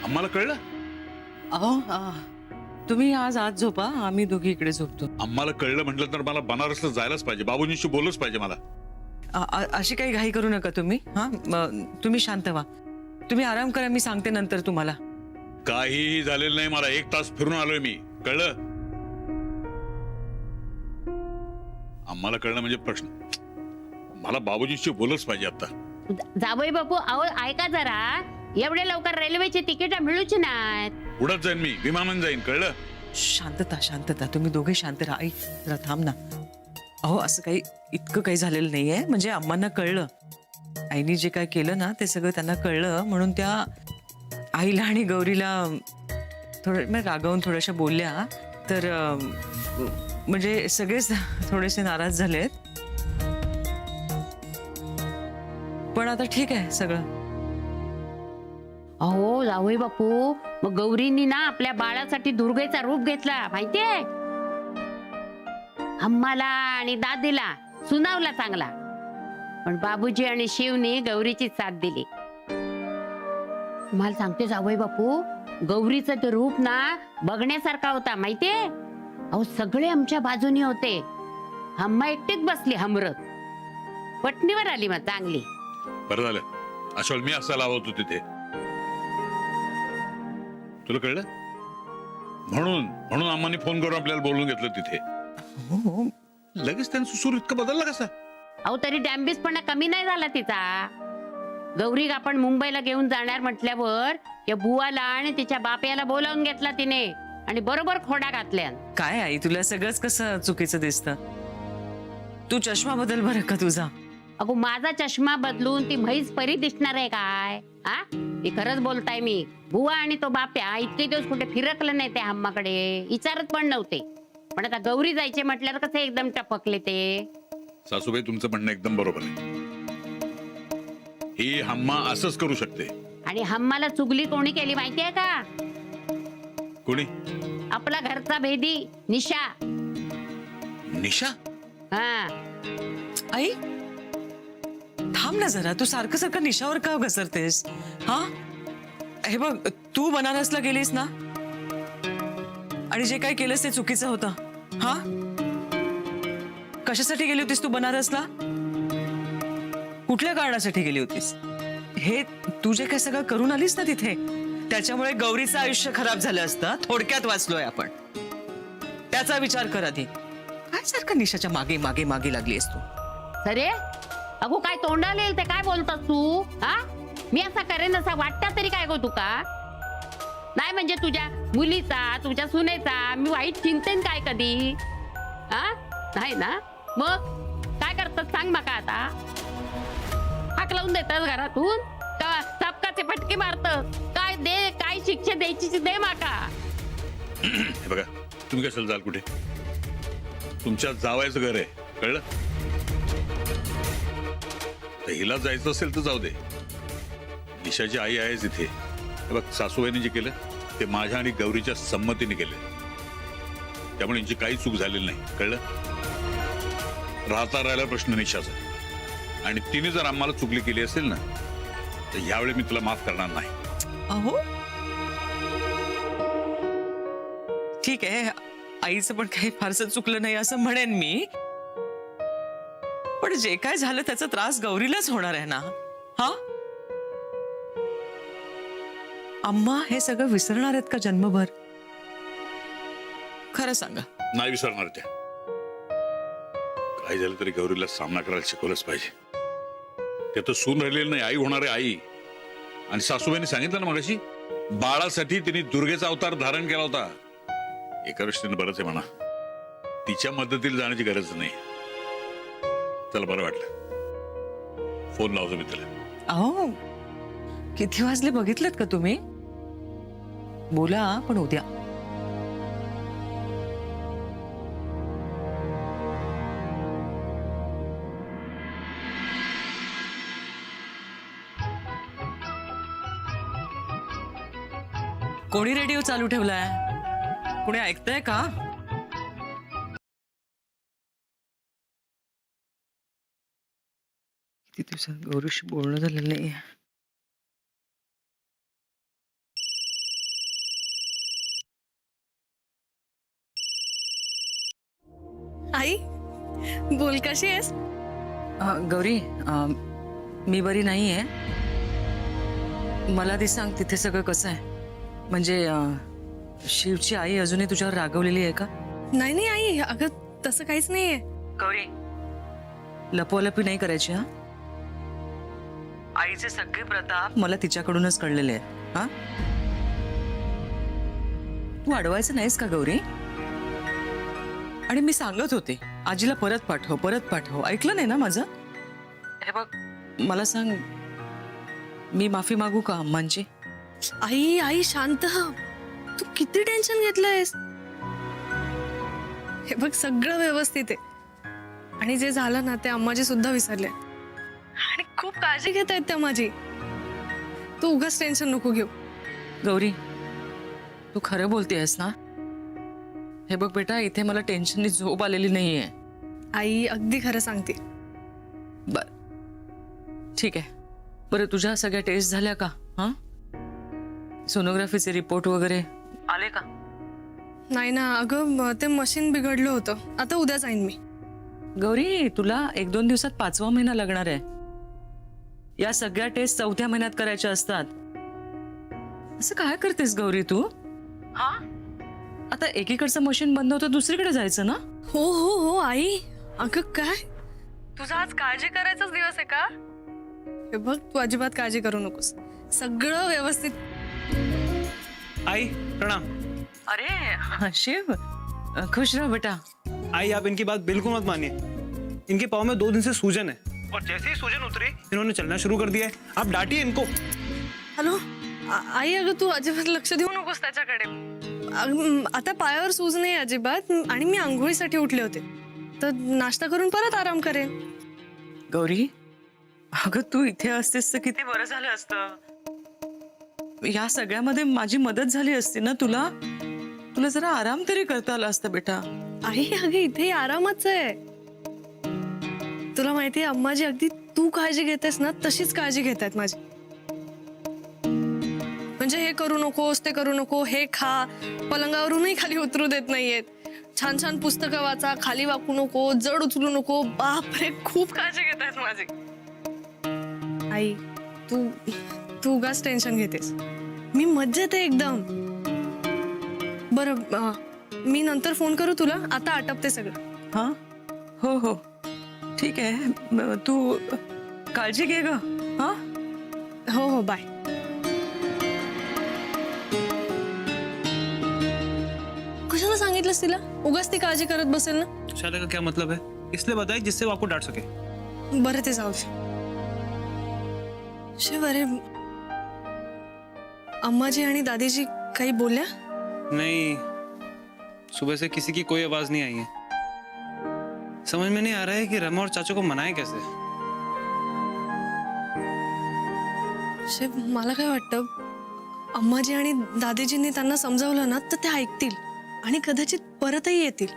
आम्हाला कळलं. अहो तुम्ही आज आत झोपा, आम्ही दोघी इकडे झोपतो. आम्हाला कळलं म्हटलं तर मला बनारसला जायलाच पाहिजे, बाबूजींशी बोलच पाहिजे मला. अशी काही घाई करू नका तुम्ही. तुम्ही शांत व्हा, तुम्ही आराम करा, मी सांगते नंतर तुम्हाला. काहीही झालेलं नाही, मला 1 तास फिरून आलोय मी. कळलं? आम्हाला कळलं म्हणजे प्रश्न. मला बाबूजींशी बोलच पाहिजे आता. जावई बापू, अहो ऐका जरा, एवढ्या लवकर रेल्वेची तिकीट मिळूच नाहीत. उडत जाईन मी, विमानानं जाईन. कळलं? शांतता शांतता, तुम्ही दोघे शांत राहा. आई जरा थांब ना. अहो असं काही इतकं काही झालेलं नाहीये, म्हणजे अम्मांना कळलं. आईने जे काय केलं ना ते सगळं त्यांना कळलं, म्हणून त्या आईला आणि गौरीला थोडं रागावून थोड्याशा बोलल्या. तर म्हणजे सगळेच थोडेसे नाराज झालेत, पण आता ठीक आहे सगळं. अहो जावई बापू, मग गौरींनी ना आपल्या बाळासाठी दुर्गेचा रूप घेतला माहितीये. अम्माला आणि दादीला सुनावला चांगला, पण बाबूजी आणि शिवनी गौरीची साथ दिली. मला सांगते जावई बापू, गौरीचं ते रूप ना बघण्यासारखा होता माहितीये. अहो सगळे आमच्या बाजूनी होते, अम्मा एकटीच बसली हमरत. पटणीवर आली मग चांगली. बरं झालं, अशा वेळी मी असायला हवं होतो तिथे. तुला कळलं? म्हणून म्हणून अम्माने फोन करून आपल्याला बोलून घेतलं तिथे. हो, लगेच त्यांचा सूर इतका बदलला कसा? अहो तरी डॅम्बिसपणा कमी नाही झाला तिचा. गौरी आपण मुंबईला घेऊन जाणार म्हटल्यावर त्या बुवाला आणि तिच्या बाप्याला बोलावून घेतला तिने आणि बरोबर खोडा घातल्या. काय आई, तुला सगळंच कसं चुकीचं दिसतं. तू चष्मा बदल बरं का तुझा. अगो माझा चष्मा बदलून ती म्हैस परी दिसणार आहे काय? हा, ती खरंच बोलताय मी. बुवा आणि तो बाप्या इतके दिवस कुठे फिरकलं नाही ते अम्माकडे, विचारत पण नव्हते. पण आता गौरी जायचे म्हटल्यावर कसं एकदम टपकले ते. सासूबाई, तुमचं म्हणणं एकदम बरोबर आहे. ही हम्मा असंच करू शकते. आणि हम्माला चुगली कोणी केली माहितीये का? कोणी? आपला घरचा भेदी निशा. निशा? हा, आई थांब ना जरा, तू सारखं सारखं निशावर का घसरतेस? हा, हे बघ, तू बनारसला गेलीस ना, आणि जे काय केलंस ते चुकीचं होतं. हा, कशासाठी गेली होतीस तू बनारसला? कुठल्या कारणासाठी गेली होतीस? हे तू जे काय सगळं करून आलीस ना तिथे, त्याच्यामुळे गौरीचं आयुष्य खराब झालं असतं. थोडक्यात वाचलोय आपण. त्याचा विचार कर आधी. काय सारखं निशाच्या मागे मागे मागे लागलीस तू? अरे अगो काय तोंडाला येईल ते काय बोलतस तू? हा, मी असा करेन असा वाटता तरी काय गो तुका? नाही म्हणजे तुझ्या मुलीचा, तुझ्या सुनेचा मी वाईट चिंतेन काय कधी? हा, नाही ना. मग काय करतात सांग मका आता? हाक लावून देतात घरातून का सबकाचे फटके मारतात? काय दे, काय शिक्षा द्यायची दे माका. हे बघा, तुम्ही कशाला जाल कुठे? तुमच्या जावायचं घर आहे, कळलं? तर हिला जायचं असेल तर जाऊ दे. निशाची आई आहेच इथे. हे बघ, सासूबाईने जे केलं ते माझ्या आणि गौरीच्या संमतीने केलं, त्यामुळे यांची काही चूक झालेली नाही. कळलं? राहिला प्रश्न निशाचा, आणि तिने जर आम्हाला चुकली केली असेल ना, तर यावेळी मी तुला माफ करणार नाही. अहो ठीक आहे, आईचं पण काही फारसं चुकलं नाही असं म्हणेन मी, पण जे काय झालं त्याचा त्रास गौरीलाच होणार आहे ना. हा, अम्मा हे सगळं विसरणार आहेत का जन्मभर? खरं सांगा. नाही विसरणार त्या. काय झालं तरी गौरीला सामना करायला शिकवलंच पाहिजे. ते तर सून राहिलेली नाही, आई होणार आहे आई. आणि सासूबाईंनी सांगितलं ना मगाशी, बाळासाठी तिने दुर्गेचा अवतार धारण केला होता. एका दृष्टीने बरंच आहे म्हणा, तिच्या मदतीला जाण्याची गरज नाही. चला, बरं वाटलं. फोन लावतो मी तिला. अहो किती वाजले बघितलेत का तुम्ही? बोला पण उद्या. कोणी रेडिओ चालू ठेवलाय? कोणी ऐकतंय का? किती दिवसात गौरीशी बोलणं झालेलं नाही. आई बोल कशी आहेस? गौरी मी बरी नाही आहे. मला ती सांग तिथे सगळं कसं आहे. म्हणजे शिवची आई अजूनही तुझ्यावर रागवलेली आहे का? नाही आई, अगं तसं काहीच नाहीये. गौरी लपवालपी नाही करायची हा. आईचे सगळे प्रताप मला तिच्याकडूनच कळलेले आहेत. हा तू अडवायचं नाहीस का गौरी? आणि मी सांगत होते आजीला परत पाठव ऐकलं नाही ना माझं? हे बघ मला सांग, मी माफी मागू का अम्मांची? आई शांत हो. तू किती टेन्शन घेतलंयस? हे बघ सगळं व्यवस्थित आहे. आणि जे झालं ना ते अम्माजी सुद्धा विसरले आणि खूप काळजी घेत आहेत त्या माझी. तू उगाच टेन्शन नको घेऊ. गौरी तू खरं बोलतेयस ना? हे बघ बेटा, इथे मला टेन्शननी झोप आलेली नाहीये. आई अगदी खरं सांगते. बर ठीक आहे. बरं तुझ्या सगळ्या टेस्ट झाल्या का? हा सोनोग्राफीचे रिपोर्ट वगैरे आले का? नाही ना अगं, ते मशीन बिघडलं होतं. आता उद्या जाईन मी. गौरी तुला 1-2 दिवसात 5वा महिना लागणार आहे. या सगळ्या टेस्ट 4थ्या महिन्यात करायच्या असतात. असं काय करतेस गौरी तू? हा आता एकीकडचं मशीन बंद होतं, दुसरीकडे जायचं ना? हो आई. अगं काय तुझा आज काळजी करायचाच दिवस आहे का? हे बघ तू अजिबात काळजी करू नकोस. सगळं व्यवस्थित. आई प्रणाम। अरे शिव खुश रहो बेटा। आई आप इनकी बात बिल्कुल मत मानिए। इनके पाँव में 2 दिन से सूजन है और जैसे ही सूजन उतरी इन्होंने चलना शुरू कर दिया है। आप डांटिए इनको। हॅलो आई, अगं तू अजिबात लक्ष देऊ नकोस त्याच्याकडे. आता पायावर सूज नाही अजिबात. आणि मी आंघोळीसाठी उठले होते, तर नाश्ता करून परत आराम करेन. गौरी अगं तू इथे असतेस तर किती बरं झालं असतं. या सगळ्यामध्ये माझी मदत झाली असती ना तुला. तुला जरा आराम तरी करता आला असता बेटा. आई अगं इथे आरामच आहे. तुला माहितीये अम्माजी अगदी तू काळजी घेतेस ना तशीच काळजी घेतायत माझी. म्हणजे हे करू नकोस ते करू नको, हे खा, पलंगावरूनही खाली उतरू देत नाहीयेत. छान छान पुस्तकं वाचा, खाली वाकू नको, जड उचलू नको. बापरे खूप काळजी घेतायत माझी. आई तू उगाच टेन्शन घेतेस. मी मज्जेत आहे एकदम. बरं मी नंतर फोन करू तुला. आता आटपते सगळं. हा हो हो ठीक आहे. तू काळजी घे ग. हा हो हो बाय. कशाला सांगितलंस तिला? उगाच ती काळजी करत बसेल ना. शादी का क्या मतलब है? इसलिए बताइए जिससे वो आपको डांट सके। बरं ते जाऊ दे. शिव अरे अम्माजी आणि दादीजी काही बोलल्या? नहीं, सुबह से किसी की कोई आवाज नहीं आई है। समझ में नहीं आ रहा है कि रमा और चाचू को मनाएं कैसे। शिव मला काय वाटतं, अम्माजी आणि दादीजींनी त्यांना समजावलं ना तर ते ऐकतील आणि कदाचित परतही येतील.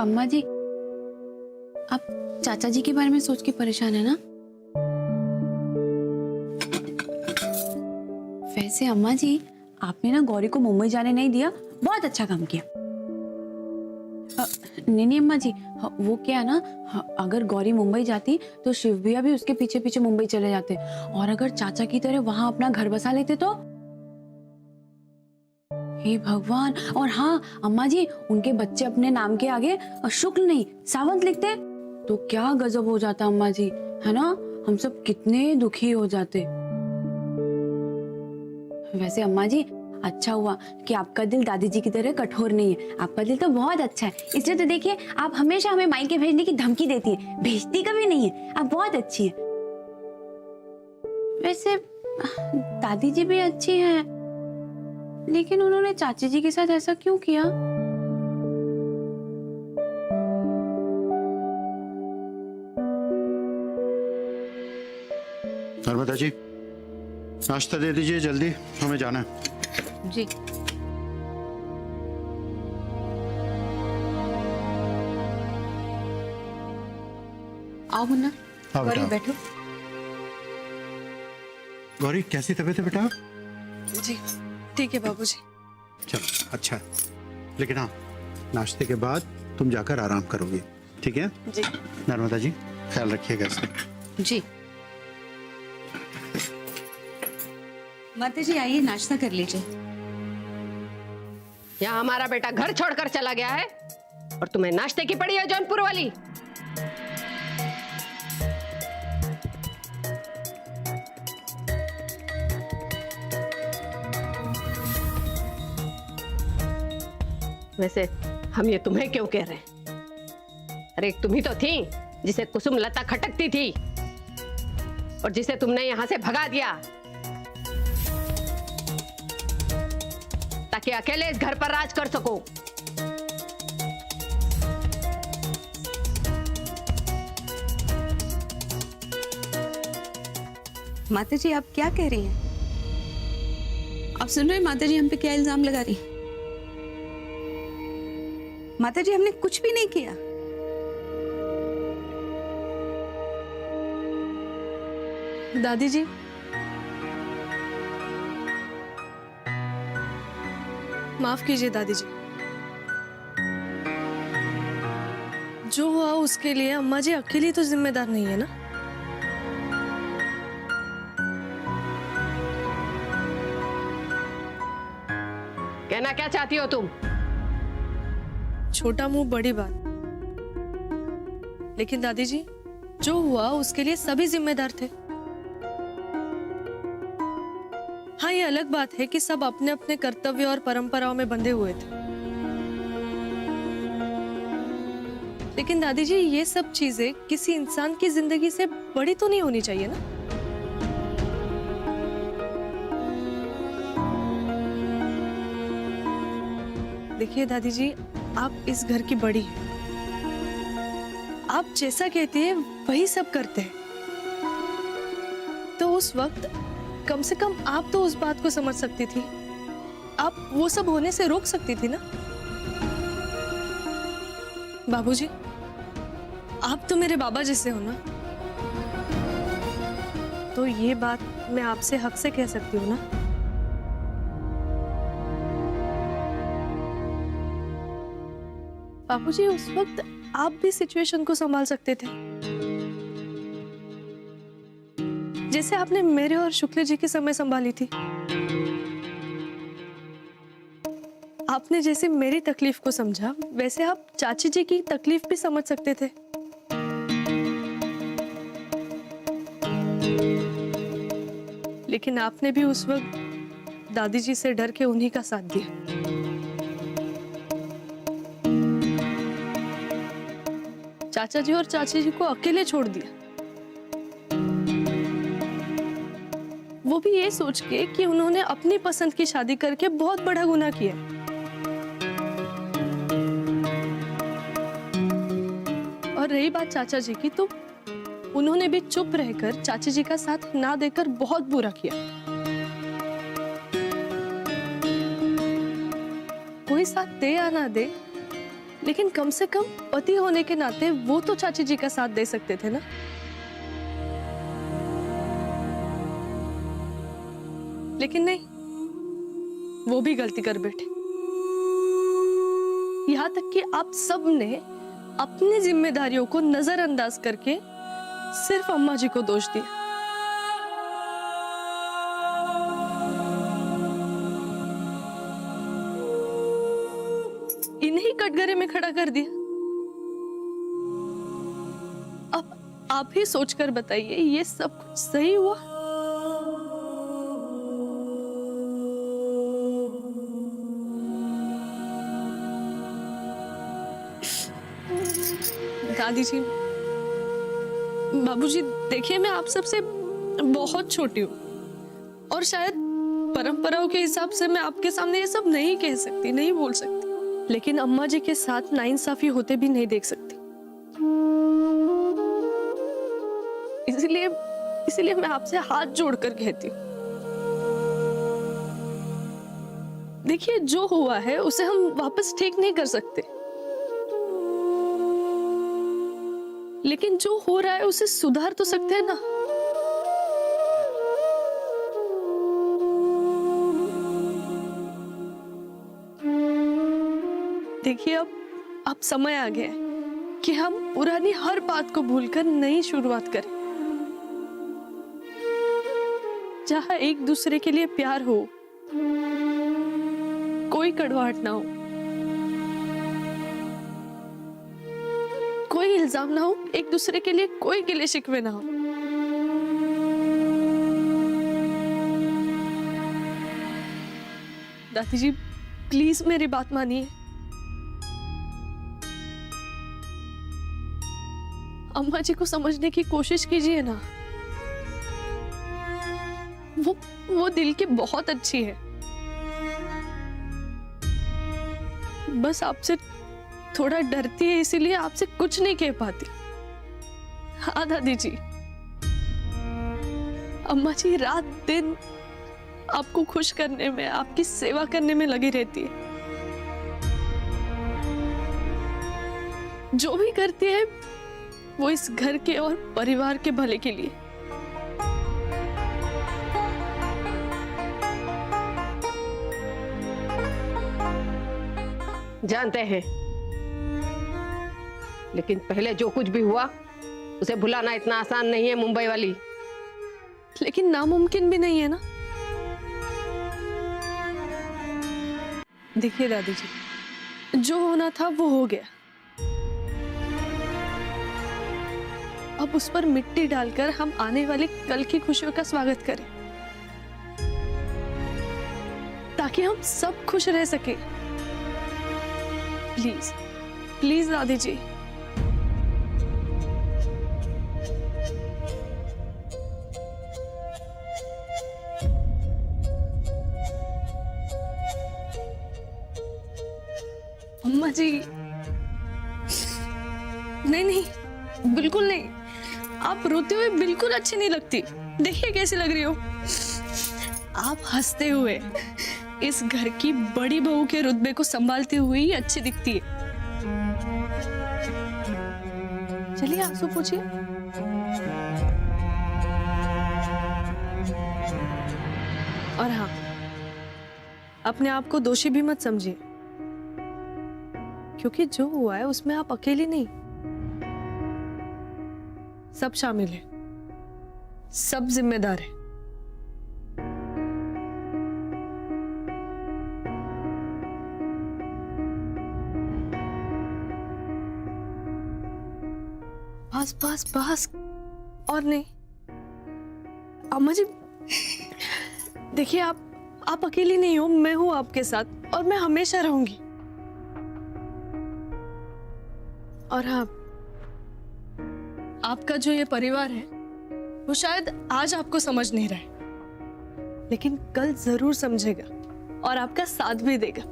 अम्मा जी, आप चाचा जी के बारे में सोच के परेशान है ना? वैसे अम्मा जी, आपने ना गौरी को मुंबई जाने नहीं दिया, बहुत अच्छा काम किया। नहीं अम्मा जी, वो क्या है ना, अगर गौरी मुंबई जाती तो शिव भैया भी उसके पीछे पीछे मुंबई चले जाते, और अगर चाचा की तरह वहां अपना घर बसा लेते तो। हे भगवान। और हाँ अम्मा जी, उनके बच्चे अपने नाम के आगे शुक्ल नहीं सावंत लिखते तो क्या गजब हो जाता अम्मा जी, है ना? हम सब कितने दुखी हो जाते। वैसे अम्मा जी अच्छा हुआ कि आपका दिल दादी जी की तरह कठोर नहीं है। आपका दिल तो बहुत अच्छा है, इसलिए तो देखिए आप हमेशा हमें मायके भेजने की धमकी देती है, भेजती कभी नहीं है। आप बहुत अच्छी है। वैसे दादी जी भी अच्छी है, लेकिन उन्होंने चाची जी के साथ ऐसा क्यों किया? नर्मदा जी नाश्ता दे दीजिए जल्दी, हमें जाना है। जी। आओ मुन्ना, आओ गौरी बेटा। बैठो। गौरी कैसी तबीयत है बेटा? जी ठीक है बाबूजी। चलो अच्छा है, लेकिन हाँ नाश्ते के बाद तुम जाकर आराम करोगे, ठीक है? जी नर्मदा जी ख्याल रखिएगा इसका। जी माता जी आइए, नाश्ता कर लीजिए। यहाँ हमारा बेटा घर छोड़कर चला गया है और तुम्हें नाश्ते की पड़ी है जौनपुर वाली। वैसे हम ये तुम्हें क्यों कह रहे हैं? अरे एक तुम ही तो थी जिसे कुसुम लता खटकती थी और जिसे तुमने यहां से भगा दिया ताकि अकेले इस घर पर राज कर सको। माता जी आप क्या कह रही हैं? आप सुन रहे हैं माता जी हम पे क्या इल्जाम लगा रही? माता जी हमने कुछ भी नहीं किया। दादी जी, माफ कीजिए दादी जी। जो हुआ उसके लिए अम्मा जी अकेली तो जिम्मेदार नहीं है ना। कहना क्या चाहती हो तुम? छोटा मुंह बड़ी बात। लेकिन दादी जी जो हुआ उसके लिए सभी जिम्मेदार थे। हाँ ये अलग बात है कि सब अपने अपने कर्तव्य और परंपराओं में बंधे हुए थे, लेकिन दादी जी ये सब चीजें किसी इंसान की जिंदगी से बड़ी तो नहीं होनी चाहिए ना। देखिए दादी जी, आप इस घर की बड़ी हैं। आप जैसा कहती है वही सब करते हैं। तो उस वक्त कम से कम आप तो उस बात को समझ सकती थी। आप वो सब होने से रोक सकती थी ना। बाबूजी, आप तो मेरे बाबा जैसे हो ना, तो ये बात मैं आपसे हक से कह सकती हूँ ना। बाबूजी उस वक्त आप भी सिचुएशन को संभाल सकते थे, जैसे आपने मेरे और शुक्ल जी के समय संभाली थी। आपने जैसे मेरी तकलीफ को समझा वैसे आप चाची जी की तकलीफ भी समझ सकते थे। लेकिन आपने भी उस वक्त दादी जी से डर के उन्हीं का साथ दिया। चाचा जी और चाची जी को अकेले छोड़ दिया, वो भी ये सोच के कि उन्होंने अपनी पसंद की शादी करके बहुत बड़ा गुनाह किया। और रही बात चाचा जी की, तो उन्होंने भी चुप रहकर चाची जी का साथ ना देकर बहुत बुरा किया। कोई साथ दे या ना दे, लेकिन कम से कम पति होने के नाते वो तो चाची जी का साथ दे सकते थे ना। लेकिन नहीं, वो भी गलती कर बैठे। यहां तक कि आप सब ने अपनी जिम्मेदारियों को नजरअंदाज करके सिर्फ अम्मा जी को दोष दिया। इन्हीं कटघरे में खड़ा कर दिया। अब आप ही सोचकर बताइए, ये सब कुछ सही हुआ? दादी जी, बाबूजी, देखिए मैं आप सबसे बहुत छोटी हूँ और शायद परंपराओं के हिसाब से मैं आपके सामने ये सब नहीं कह सकती, नहीं बोल सकती, लेकिन अम्मा जी के साथ नाइंसाफी होते भी नहीं देख सकती। इसलिए मैं आपसे हाथ जोड़कर कहती हूँ, देखिए जो हुआ है उसे हम वापस ठीक नहीं कर सकते, लेकिन जो हो रहा है उसे सुधार तो सकते हैं ना। देखिए अब समय आ गया है कि हम पुरानी हर बात को भूलकर नई शुरुआत करें, जहां एक दूसरे के लिए प्यार हो, कोई कड़वाहट ना हो, कोई इल्जाम ना हो, एक दूसरे के लिए कोई गिले शिकवे ना हो। दादी जी प्लीज मेरी बात मानिए। अम्मा जी को समझने की कोशिश कीजिए ना। वो दिल की बहुत अच्छी है, बस आपसे थोड़ा डरती है, इसीलिए आपसे कुछ नहीं कह पाती। हाँ दादी जी, अम्मा जी रात दिन आपको खुश करने में, आपकी सेवा करने में लगी रहती है। जो भी करती है वो इस घर के और परिवार के भले के लिए। जानते हैं, लेकिन पहले जो कुछ भी हुआ उसे भुलाना इतना आसान नहीं है मुंबई वाली। लेकिन नामुमकिन भी नहीं है ना। देखिए दादी जी, जो होना था वो हो गया। अब उस पर मिट्टी डालकर हम आने वाली कल की खुशियों का स्वागत करें, ताकि हम सब खुश रह सके। प्लीज प्लीज दादी जी। अम्मा जी नहीं नहीं, बिल्कुल नहीं। आप रोते हुए बिल्कुल अच्छी नहीं लगती। देखिए कैसी लग रही हो। आप हंसते हुए इस घर की बड़ी बहू के रुतबे को संभालते हुए ही अच्छी दिखती है। चलिए आंसू पूछिए। और हाँ, अपने आप को दोषी भी मत समझिए, क्योंकि जो हुआ है उसमें आप अकेली नहीं, सब शामिल है, सब जिम्मेदार है। बस बस बस, और नहीं। अम्मा जी देखिए, आप अकेली नहीं हो, मैं हूं आपके साथ और मैं हमेशा रहूंगी। और हाँ, आपका जो ये परिवार है वो शायद आज आपको समझ नहीं रहा है, लेकिन कल जरूर समझेगा और आपका साथ भी देगा।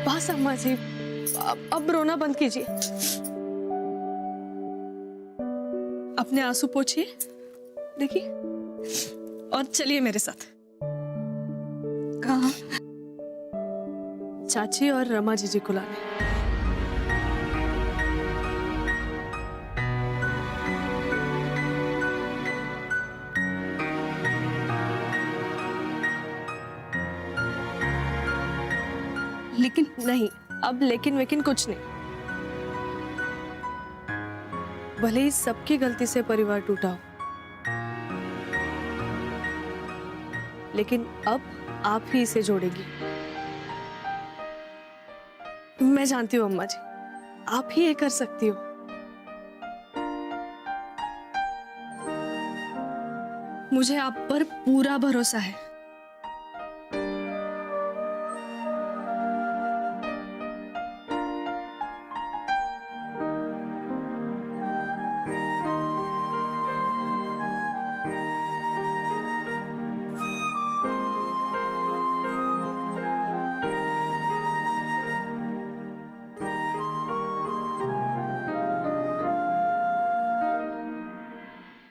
बस अम्मा जी, अब रोना बंद कीजिए। अपने आंसू पोंछिए, देखिए, और चलिए मेरे साथ। कहाँ? चाची और रमा जीजी को लाने। लेकिन नहीं, अब लेकिन वेकिन कुछ नहीं। भले ही सबकी गलती से परिवार टूटा हो, लेकिन अब आप ही इसे जोड़ेगी। मैं जानती हूँ अम्मा जी, आप ही ये कर सकती हो। मुझे आप पर पूरा भरोसा है।